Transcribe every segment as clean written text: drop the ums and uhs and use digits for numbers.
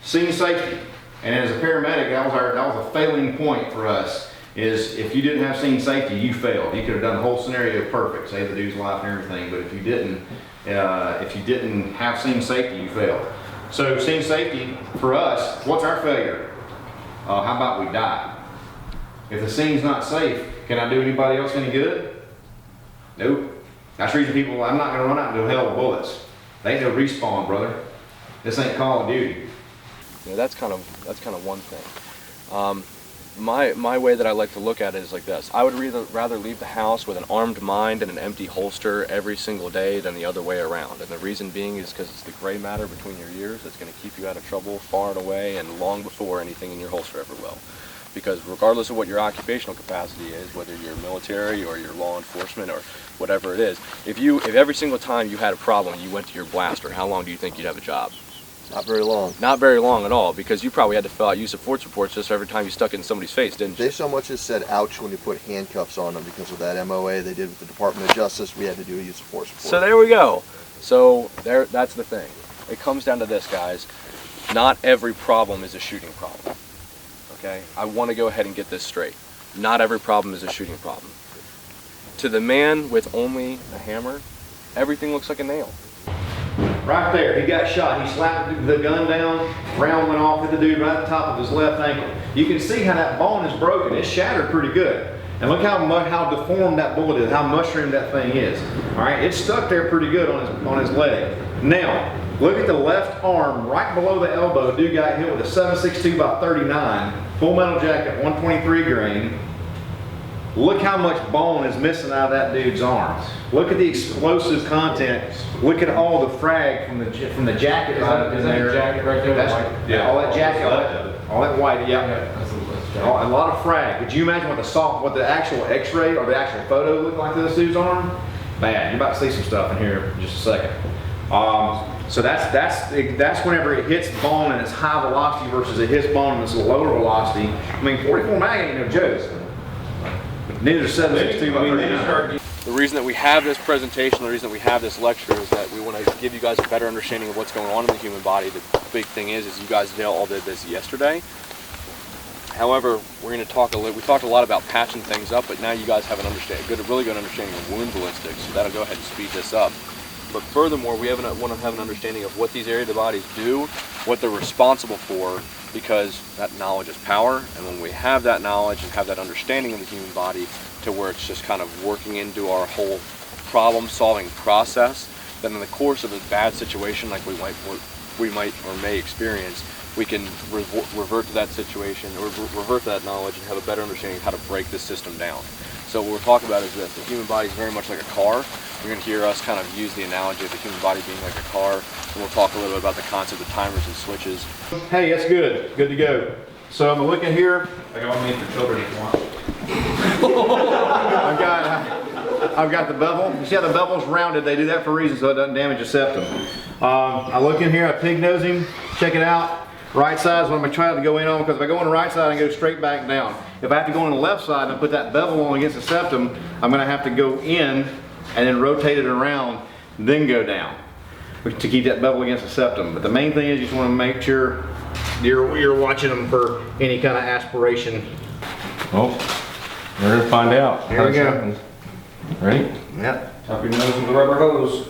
Scene safety. And as a paramedic, that was a failing point for us, is if you didn't have scene safety, you failed. You could have done the whole scenario perfect, save the dude's life and everything, but if you didn't have scene safety, you failed. So scene safety, for us, what's our failure? How about we die? If the scene's not safe, can I do anybody else any good? Nope. That's the reason people, I'm not gonna run out into hell with bullets. They ain't no respawn, brother. This ain't Call of Duty. Yeah, that's kind of one thing. My way that I like to look at it is like this. I would rather leave the house with an armed mind and an empty holster every single day than the other way around. And the reason being is because it's the gray matter between your ears that's going to keep you out of trouble far and away and long before anything in your holster ever will. Because regardless of what your occupational capacity is, whether you're military or you're law enforcement or whatever it is, if every single time you had a problem you went to your blaster, how long do you think you'd have a job? Not very long. Not very long at all, because you probably had to fill out use of force reports just every time you stuck it in somebody's face, didn't you? They so much as said ouch when you put handcuffs on them because of that MOA they did with the Department of Justice. We had to do a use of force report. So there we go. So that's the thing. It comes down to this, guys. Not every problem is a shooting problem. Okay? I want to go ahead and get this straight. Not every problem is a shooting problem. To the man with only a hammer, everything looks like a nail. Right there, he got shot. He slapped the gun down, round went off, hit the dude right at the top of his left ankle. You can see how that bone is broken. It's shattered pretty good. And look how deformed that bullet is, how mushroomed that thing is. All right, it's stuck there pretty good on his leg. Now, look at the left arm, right below the elbow. Dude got hit with a 7.62 by 39, full metal jacket, 123 grain. Look how much bone is missing out of that dude's arm. Look at the explosive content. Look at all the frag from the jacket. Is that a jacket right there? Yeah, all that jacket, all that white. Yeah. A lot of frag. Could you imagine what the actual X-ray or the actual photo looked like to this dude's arm? Bad. You're about to see some stuff in here in just a second. So that's whenever it hits bone and it's high velocity versus it hits bone and it's a lower velocity. I mean, 44 mag ain't no joke. Neither 7.62 by 39. The reason that we have this presentation, the reason that we have this lecture is that we want to give you guys a better understanding of what's going on in the human body. The big thing is you guys all did this yesterday. However, we talked a lot about patching things up, but now you guys have a really good understanding of wound ballistics, so that'll go ahead and speed this up. But furthermore, we want to have an understanding of what these areas of the bodies do, what they're responsible for, because that knowledge is power, and when we have that knowledge and have that understanding of the human body to where it's just kind of working into our whole problem-solving process, then in the course of a bad situation like we might or may experience, we can revert to that situation or revert to that knowledge and have a better understanding of how to break this system down. So what we're talking about is this: the human body is very much like a car. You're going to hear us kind of use the analogy of the human body being like a car, and we'll talk a little bit about the concept of timers and switches. Hey, that's good. Good to go. So I'm looking here. I got one made for children if you want. I've got the bevel. You see how the bevel's rounded? They do that for a reason so it doesn't damage the septum. I look in here, I pig nose him, check it out. Right side is what I'm going to try to go in on, because if I go on the right side I go straight back down. If I have to go on the left side and put that bevel on against the septum, I'm going to have to go in and then rotate it around, then go down to keep that bevel against the septum. But the main thing is you just want to make sure you're watching them for any kind of aspiration. Oh, we're going to find out. Here we go. Ready? Yep. Tap your nose with the rubber hose.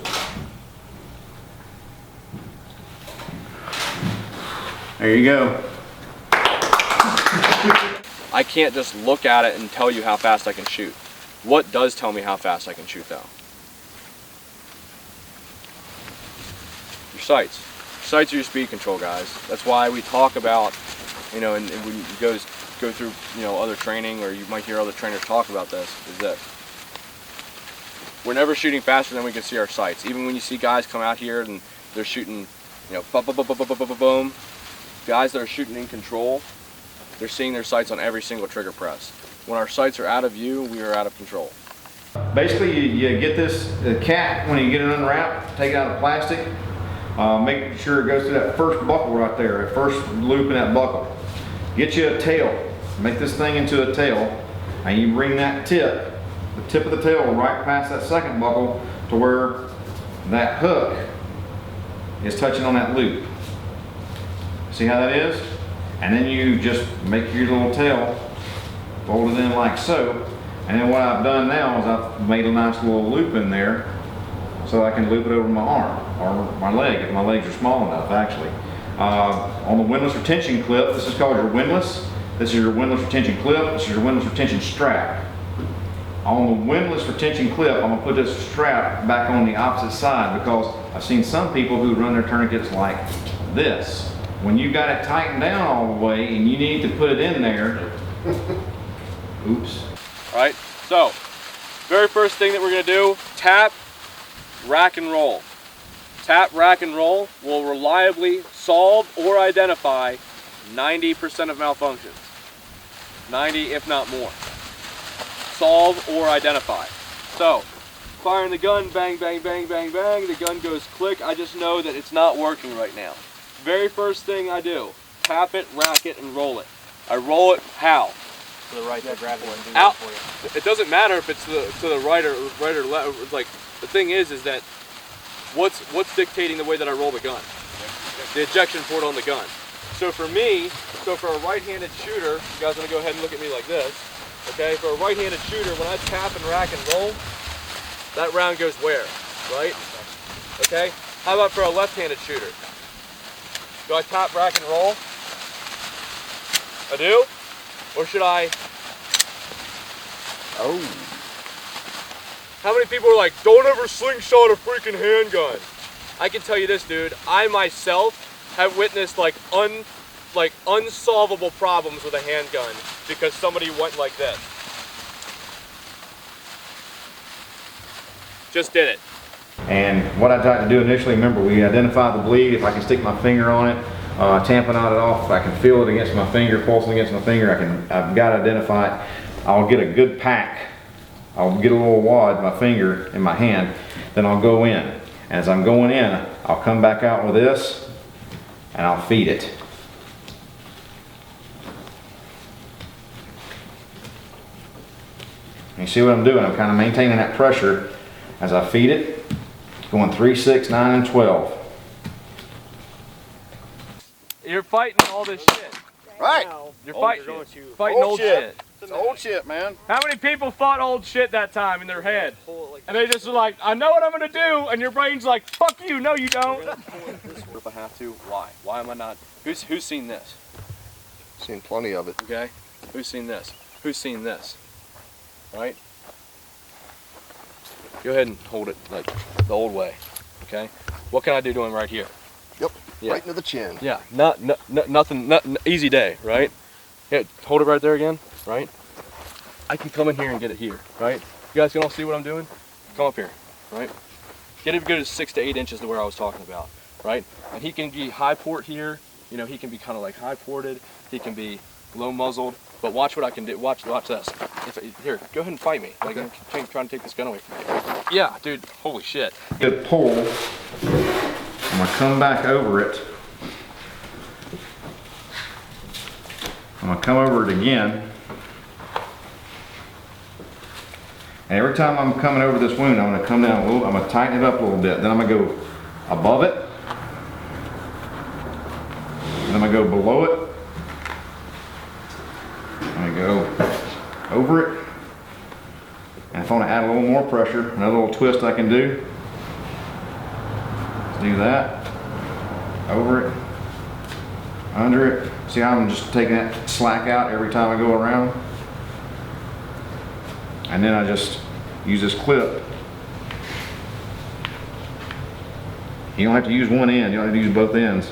There you go. I can't just look at it and tell you how fast I can shoot. What does tell me how fast I can shoot though? Your sights. Sights are your speed control, guys. That's why we talk about, and when you go through, other training, or you might hear other trainers talk about this, is that we're never shooting faster than we can see our sights. Even when you see guys come out here and they're shooting, boom. Guys that are shooting in control, they're seeing their sights on every single trigger press. When our sights are out of view, we are out of control. Basically, you get the cap when you get it unwrapped, take it out of the plastic, make sure it goes through that first buckle right there, that first loop in that buckle. Get you a tail, make this thing into a tail, and you bring that tip, the tip of the tail right past that second buckle to where that hook is touching on that loop. See how that is? And then you just make your little tail, fold it in like so. And then what I've done now is I've made a nice little loop in there so I can loop it over my arm or my leg if my legs are small enough actually. On the windlass retention clip, this is called your windlass. This is your windlass retention clip. This is your windlass retention strap. On the windlass retention clip, I'm gonna put this strap back on the opposite side because I've seen some people who run their tourniquets like this. When you got it tightened down all the way and you need to put it in there, oops. All right, so very first thing that we're gonna do, tap, rack and roll. Tap, rack and roll will reliably solve or identify 90% of malfunctions. 90 if not more. Solve or identify. So, firing the gun, bang, bang, bang, bang, bang, the gun goes click, I just know that it's not working right now. Very first thing I do, tap it, rack it, and roll it. I roll it how? To the right, to grab it and do Out. that for you. It doesn't matter if it's to the right or left. Like the thing is that what's dictating the way that I roll the gun? The ejection port on the gun. So for me, for a right-handed shooter, you guys want to go ahead and look at me like this. Okay, for a right-handed shooter, when I tap and rack and roll, that round goes where? Right? Okay. How about for a left-handed shooter? Do I tap, rack, and roll? I do? Or should I? Oh. How many people are like, don't ever slingshot a freaking handgun? I can tell you this, dude. I myself have witnessed like unsolvable problems with a handgun because somebody went like this. Just did it. And what I tried to do initially, remember we identified the bleed. If I can stick my finger on it, tamponade it off, I can feel it against my finger, pulsing against my finger, I've got to identify it. I'll get a good pack. I'll get a little wad in my finger, in my hand, then I'll go in. And as I'm going in, I'll come back out with this, and I'll feed it. You see what I'm doing? I'm kind of maintaining that pressure as I feed it, going 3, 6, 9, and 12. You're fighting all this shit. Right. You're fighting old shit. It's old shit, man. How many people fought old shit that time in their head? And they just were like, I know what I'm gonna do, and your brain's like, fuck you, no you don't. If I have to, why? Why am I not? Who's seen this? Seen plenty of it. Okay? Who's seen this? Who's seen this? Right? Go ahead and hold it like the old way. Okay? What can I do to him right here? Yep. Yeah. Right into the chin. Yeah. Nothing. Easy day, right? Yeah. Hold it right there again. Right? I can come in here and get it here. Right? You guys can all see what I'm doing? Come up here. Right? Get it good as 6 to 8 inches to where I was talking about. Right? And he can be high port here. You know, he can be kind of like high ported. He can be low muzzled. But watch what I can do. Watch this. Here, go ahead and fight me. Like I'm trying to take this gun away from you. Yeah, dude. Holy shit. Good pull. I'm gonna come back over it. I'm gonna come over it again. And every time I'm coming over this wound, I'm gonna come down a little, I'm gonna tighten it up a little bit. Then I'm gonna go above it. Then I'm gonna go below it. I'm gonna go over it. And if I wanna add a little more pressure, another little twist I can do. Let's do that. Over it. Under it. See how I'm just taking that slack out every time I go around? And then I just use this clip. You don't have to use one end, you don't have to use both ends.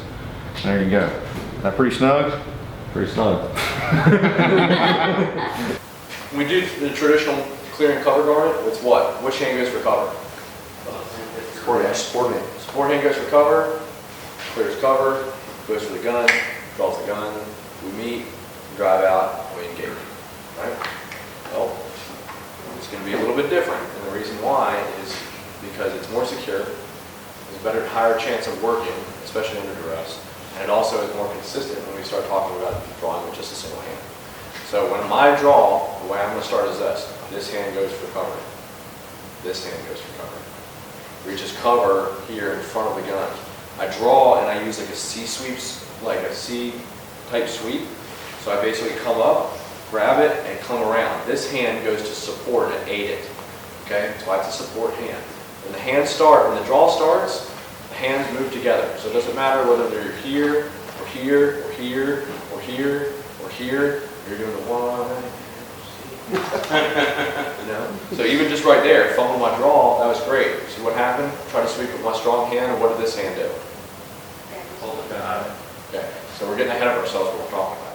There you go. Is that pretty snug? Pretty snug. We do the traditional clear and cover guard. It's what? Which hand goes for cover? Sport hand. Sport hand goes for cover, clears cover, goes for the gun, draws the gun, we meet, drive out, we engage. Right? Well, it's going to be a little bit different, and the reason why is because it's more secure, there's a better, higher chance of working, especially under duress, and it also is more consistent when we start talking about drawing with just a single hand. So when I draw, the way I'm going to start is this. This hand goes for cover. This hand goes for cover. Reaches cover here in front of the gun. I draw and I use like a C-sweeps like a C type sweep. So I basically come up, grab it, and come around. This hand goes to support and aid it. Okay, so that's a support hand. When the hands start, when the draw starts, the hands move together. So it doesn't matter whether they're here, or here, or here, or here, or here. You're doing the one. You know? So even just right there, fumbling my draw, that was great. See what happened? Try to sweep with my strong hand, and what did this hand do? Hold the gun out. Okay, so we're getting ahead of ourselves when we're talking about